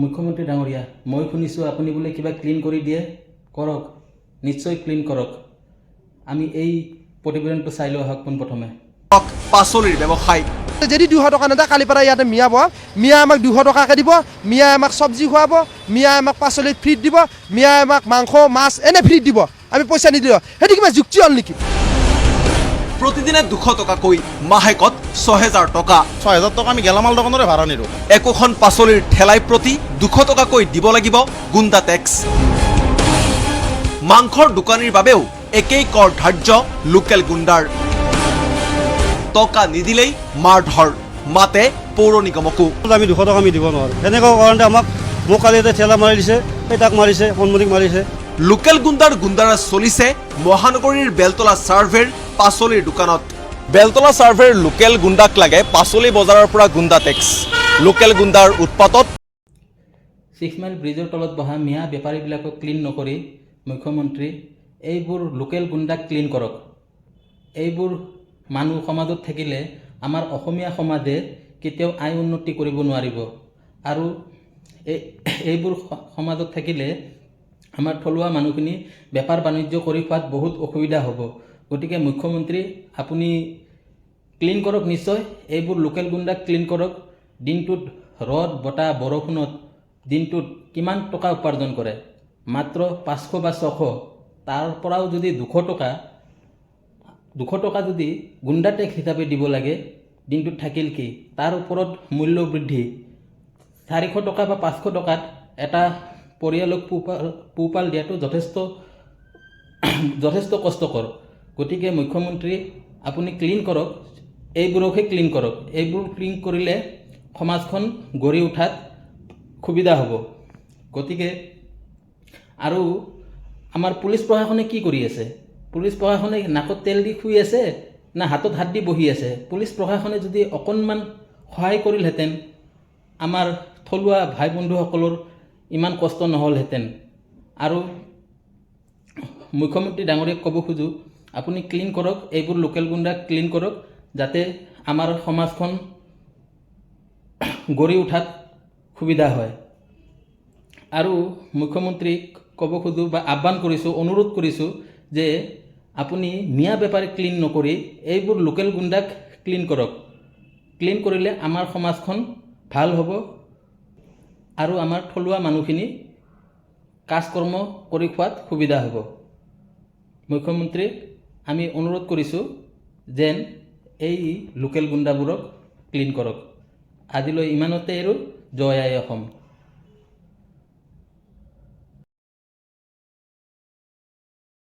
মুখ্যমন্ত্ৰী ডাঙৰীয়া, মই শুনিছোঁ আপুনি বোলে কিবা ক্লিন কৰি দিয়ে, কৰক, নিশ্চয় ক্লিন কৰক। আমি এই প্ৰতিবেদনটো চাই লওঁ আহক পোনপ্ৰথমে। পাচলিৰ ব্যৱসায় যদি 200 টকা নেদা কালিৰ পৰা ইয়াতে মিয়া বহ, মিয়া আমাক 200 টকাকৈ দিব, মিয়া আমাক চব্জি খুৱাব, মিয়া আমাক পাচলিত ফ্ৰীত দিব, মিয়া আমাক মাংস মাছ এনে ফ্ৰীত দিব, আমি পইচা নিদিওঁ। সেইটো কিবা যুক্তি হ'ল নেকি? প্ৰতিদিনে 200 টকাকৈ, মাহেকত 6000 টকা। 6000 টকা আমি গেলামাল দোকানৰে ভাড়া নিদিওঁ। একোখন পাচলিৰ ঠেলাই প্ৰতি 200 টকাকৈ দিব লাগিব গুণ্ডা টেক্স। মাংসৰ দোকানীৰ বাবেও একেই কৰ ধাৰ্য লোকেল গুণ্ডাৰ। টকা নিদিলেই মাৰধৰ, মাতে পৌৰ নিগমকো। আমি 200 টকা আমি দিব নোৱাৰোঁ। সেনেকুৱা কাৰণতে আমাক মোক কালি এটা ঠেলা মাৰি দিছে, সেই তাক মাৰিছে, সন্মুখীক মাৰিছে। লোকেল গুণ্ডাৰ গুণ্ডাৰাজ চলিছে মহানগৰীৰ বেলতলা ছাৰ্ভেৰ পাচলিৰ দোকানত। বেলতলা ছাৰ্ভেৰ লোকেল গুণ্ডাক লাগে পাচলি বজাৰৰ পৰা গুণ্ডা টেক্স। লোকেল গুণ্ডাৰ উৎপাতত 6 মাইল ব্ৰিজৰ তলত বহা মিয়া বেপাৰীবিলাকক ক্লিন নকৰি মুখ্যমন্ত্ৰী এইবোৰ লোকেল গুণ্ডাক ক্লিন কৰক। এইবোৰ মানুহ সমাজত থাকিলে আমাৰ অসমীয়া সমাজে কেতিয়াও আয় উন্নতি কৰিব নোৱাৰিব, আৰু এইবোৰ সমাজত থাকিলে আমাৰ থলুৱা মানুহখিনি বেপাৰ বাণিজ্য কৰি খোৱাত বহুত অসুবিধা হ'ব। গতিকে মুখ্যমন্ত্ৰী আপুনি ক্লিন কৰক, নিশ্চয় এইবোৰ লোকেল গুণ্ডাক ক্লিন কৰক। দিনটোত ৰ'দ বতাহ বৰষুণত দিনটোত কিমান টকা উপাৰ্জন কৰে? মাত্ৰ 500 বা 600। তাৰ পৰাও যদি 200 টকা যদি গুণ্ডা টেক্স হিচাপে দিব লাগে, দিনটোত থাকিল কি? তাৰ ওপৰত মূল্য বৃদ্ধি 400 টকা বা 500 টকাত এটা পৰিয়ালক পোহপাল দিয়াটো যথেষ্ট কষ্টকৰ। গতিকে মুখ্যমন্ত্ৰী আপুনি ক্লিন কৰক, এইবোৰকহে ক্লিন কৰক। এইবোৰ ক্লিন কৰিলে সমাজখন গঢ়ি উঠাত সুবিধা হ'ব। গতিকে আৰু আমাৰ পুলিচ প্ৰশাসনে কি কৰি আছে? পুলিচ প্ৰশাসনে নাকত তেল দি শুই আছে না হাতত হাত দি বহি আছে? পুলিচ প্ৰশাসনে যদি অকণমান সহায় কৰিলহেঁতেন, আমাৰ থলুৱা ভাই বন্ধুসকলৰ ইমান কষ্ট নহ'লহেঁতেন। আৰু মুখ্যমন্ত্ৰী ডাঙৰীয়াক ক'ব খোজোঁ, আপুনি ক্লিন কৰক, এইবোৰ লোকেল গুণ্ডাক ক্লিন কৰক, যাতে আমাৰ সমাজখন গঢ়ি উঠাত সুবিধা হয়। আৰু মুখ্যমন্ত্ৰীক ক'ব খোজোঁ বা আহ্বান কৰিছোঁ, অনুৰোধ কৰিছোঁ যে আপুনি মিয়া বেপাৰী ক্লিন নকৰি এইবোৰ লোকেল গুণ্ডাক ক্লিন কৰক। ক্লিন কৰিলে আমাৰ সমাজখন ভাল হ'ব আৰু আমাৰ থলুৱা মানুহখিনি কাজ কৰ্ম কৰি খোৱাত সুবিধা হ'ব। মুখ্যমন্ত্ৰীক আমি অনুৰোধ কৰিছোঁ যেন এই লোকেল গুণ্ডাবোৰক ক্লিন কৰক। আজিলৈ ইমানতে আৰু জয় আই অসম।